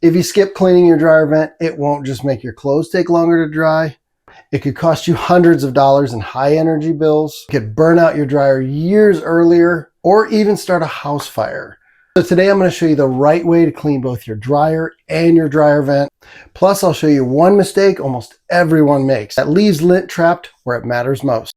If you skip cleaning your dryer vent, it won't just make your clothes take longer to dry. It could cost you hundreds of dollars in high energy bills. It could burn out your dryer years earlier or even start a house fire. So today I'm going to show you the right way to clean both your dryer and your dryer vent. Plus I'll show you one mistake almost everyone makes that leaves lint trapped where it matters most.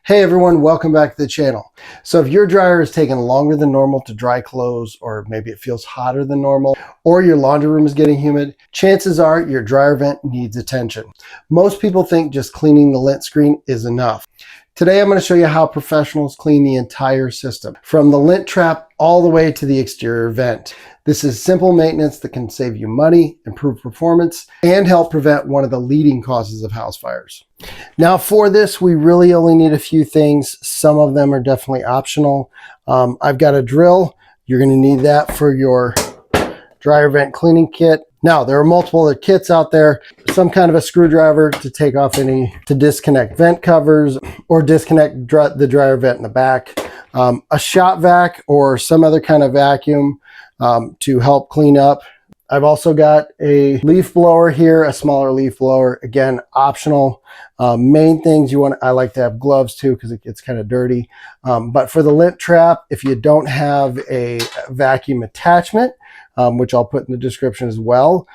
Hey everyone, welcome back to the channel. So if your dryer is taking longer than normal to dry clothes, or maybe it feels hotter than normal, or your laundry room is getting humid, chances are your dryer vent needs attention. Most people think just cleaning the lint screen is enough. Today I'm going to show you how professionals clean the entire system, from the lint trap all the way to the exterior vent. This is simple maintenance that can save you money, improve performance, and help prevent one of the leading causes of house fires. Now for this, we really only need a few things. Some of them are definitely optional. I've got a drill. You're going to need that for your dryer vent cleaning kit. Now, there are multiple other kits out there. Some kind of a screwdriver to take off to disconnect vent covers or disconnect the dryer vent in the back. A shop vac or some other kind of vacuum to help clean up. I've also got a leaf blower here, a smaller leaf blower. Again, optional. Main things I like to have gloves too because it gets kind of dirty. But for the lint trap, if you don't have a vacuum attachment, which I'll put in the description as well,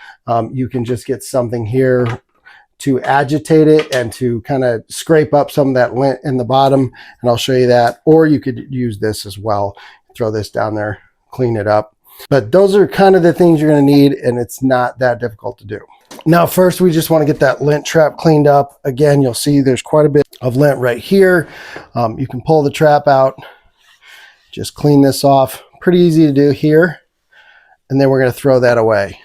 you can just get something here to agitate it and to kind of scrape up some of that lint in the bottom, and I'll show you that. Or you could use this as well. Throw this down there, clean it up. But those are kind of the things you're going to need, and it's not that difficult to do. Now first, we just want to get that lint trap cleaned up. Again, you'll see there's quite a bit of lint right here. You can pull the trap out, just clean this off. Pretty easy to do here. And then we're going to throw that away.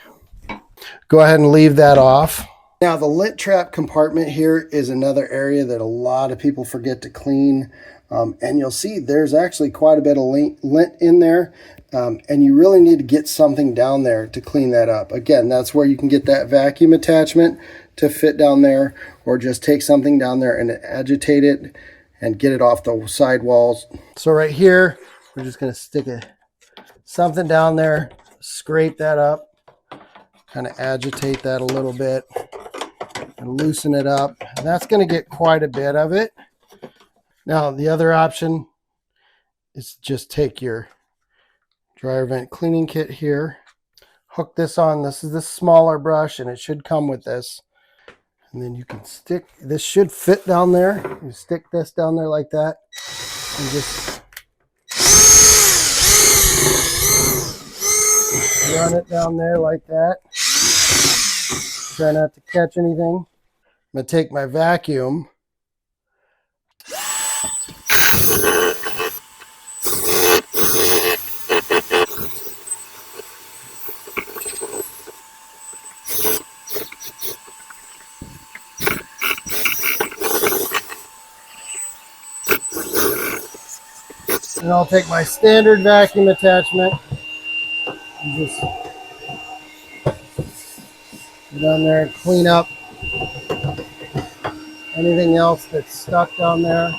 Go ahead and leave that off. Now the lint trap compartment here is another area that a lot of people forget to clean. And you'll see there's actually quite a bit of lint in there. And you really need to get something down there to clean that up. Again, that's where you can get that vacuum attachment to fit down there, or just take something down there and agitate it and get it off the side walls. So right here, we're just going to stick something down there. Scrape that up, kind of agitate that a little bit and loosen it up. And that's going to get quite a bit of it. Now the other option is just take your dryer vent cleaning kit here, hook this on. This is the smaller brush and it should come with this. And then you can stick, this should fit down there. You stick this down there like that and just run it down there like that. Try not to catch anything. I'm going to take my vacuum. And I'll take my standard vacuum attachment and just get down there and clean up anything else that's stuck down there.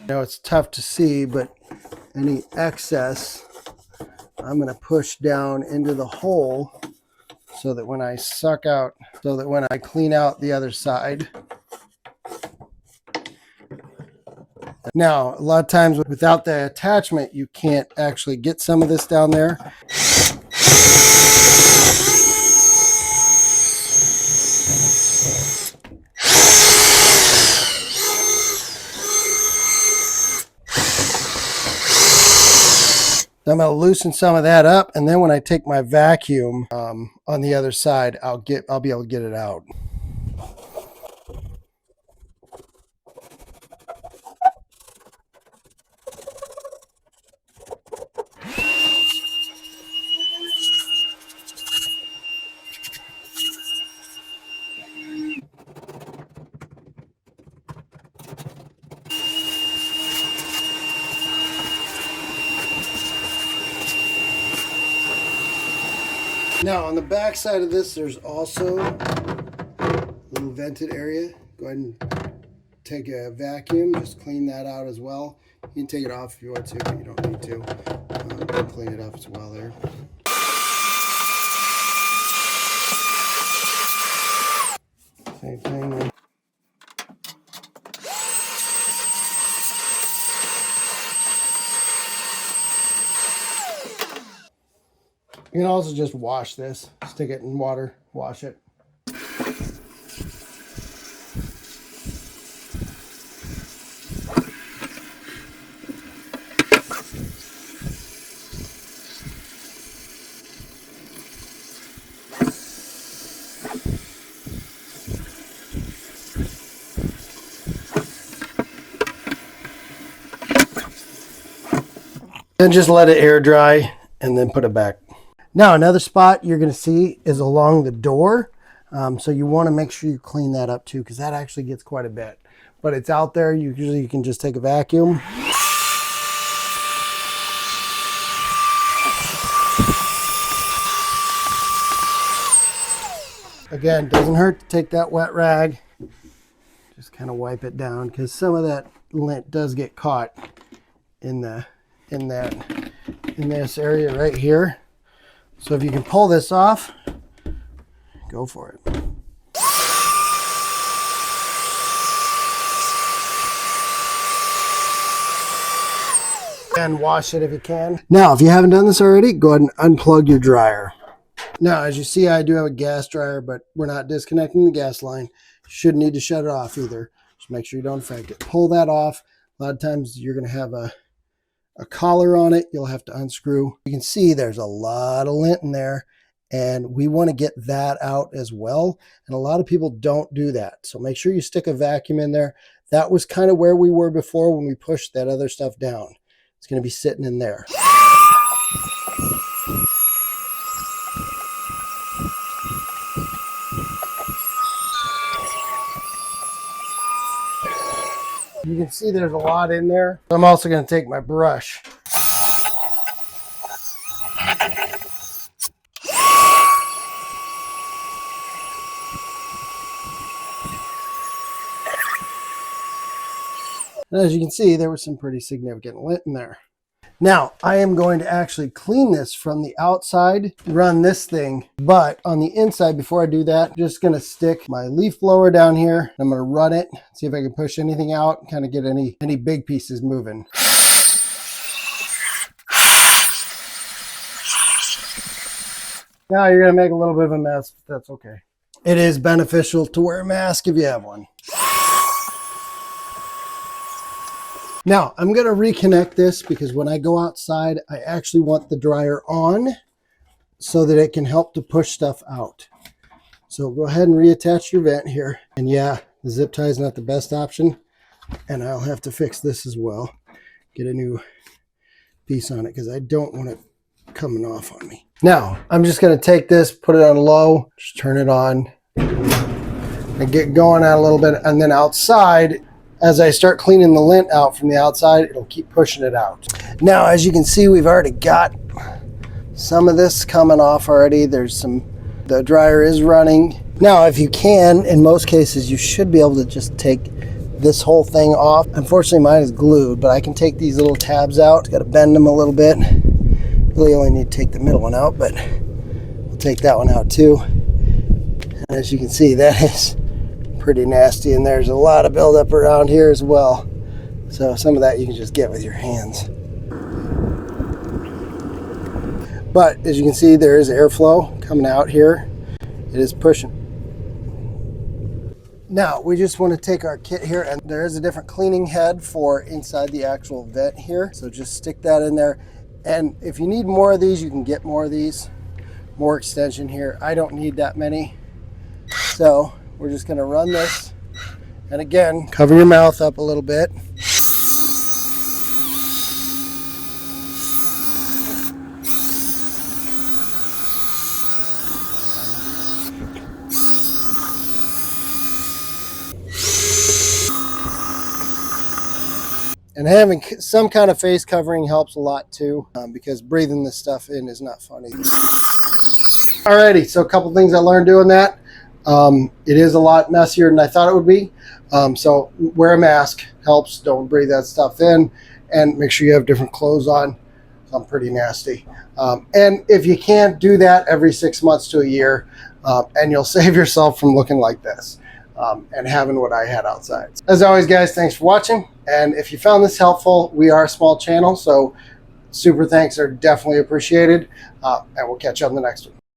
I know it's tough to see, but any excess I'm going to push down into the hole so that when I when I clean out the other side. Now, a lot of times without the attachment, you can't actually get some of this down there. I'm going to loosen some of that up, and then when I take my vacuum on the other side, I'll be able to get it out. Now on the back side of this, there's also a little vented area. Go ahead and take a vacuum, just clean that out as well. You can take it off if you want to, but you don't need to. Clean it up as well there. Same thing. You can also just wash this, stick it in water, wash it. Then just let it air dry and then put it back. Now another spot you're going to see is along the door. So you want to make sure you clean that up too, because that actually gets quite a bit. But it's out there. Usually you can just take a vacuum. Again, doesn't hurt to take that wet rag. Just kind of wipe it down, because some of that lint does get caught in this area right here. So if you can pull this off, go for it. And wash it if you can. Now, if you haven't done this already, go ahead and unplug your dryer. Now, as you see, I do have a gas dryer, but we're not disconnecting the gas line. Shouldn't need to shut it off either. Just make sure you don't affect it. Pull that off. A lot of times you're going to have a collar on it. You'll have to unscrew. You can see there's a lot of lint in there, and we want to get that out as well. And a lot of people don't do that. So make sure you stick a vacuum in there. That was kind of where we were before when we pushed that other stuff down. It's going to be sitting in there. You can see there's a lot in there. I'm also going to take my brush. And as you can see, there was some pretty significant lint in there. Now, I am going to actually clean this from the outside, run this thing, but on the inside, before I do that, I'm just going to stick my leaf blower down here. I'm going to run it, see if I can push anything out, kind of get any big pieces moving. Now you're going to make a little bit of a mess, but that's okay. It is beneficial to wear a mask if you have one. Now, I'm going to reconnect this because when I go outside, I actually want the dryer on so that it can help to push stuff out. So go ahead and reattach your vent here. And yeah, the zip tie is not the best option. And I'll have to fix this as well. Get a new piece on it because I don't want it coming off on me. Now, I'm just going to take this, put it on low, just turn it on, and get going out a little bit. And then outside, as I start cleaning the lint out from the outside, it'll keep pushing it out. Now, as you can see, we've already got some of this coming off already. The dryer is running. Now, if you can, in most cases, you should be able to just take this whole thing off. Unfortunately, mine is glued, but I can take these little tabs out. Got to bend them a little bit. Really only need to take the middle one out, but we'll take that one out too. And as you can see, that is pretty nasty, and there's a lot of buildup around here as well. So some of that you can just get with your hands. But as you can see, there is airflow coming out here. It is pushing. Now we just want to take our kit here, and there is a different cleaning head for inside the actual vent here. So just stick that in there. And if you need more of these, you can get more of these. More extension here. I don't need that many. So we're just going to run this, and again, cover your mouth up a little bit. And having some kind of face covering helps a lot too, because breathing this stuff in is not fun either. Alrighty, so a couple things I learned doing that. It is a lot messier than I thought it would be. So wear a mask, helps. Don't breathe that stuff in, and make sure you have different clothes on. I'm pretty nasty. And if you can't do that every 6 months to a year, and you'll save yourself from looking like this and having what I had outside. As always, guys, thanks for watching. And if you found this helpful, we are a small channel, so super thanks are definitely appreciated. And we'll catch you on the next one.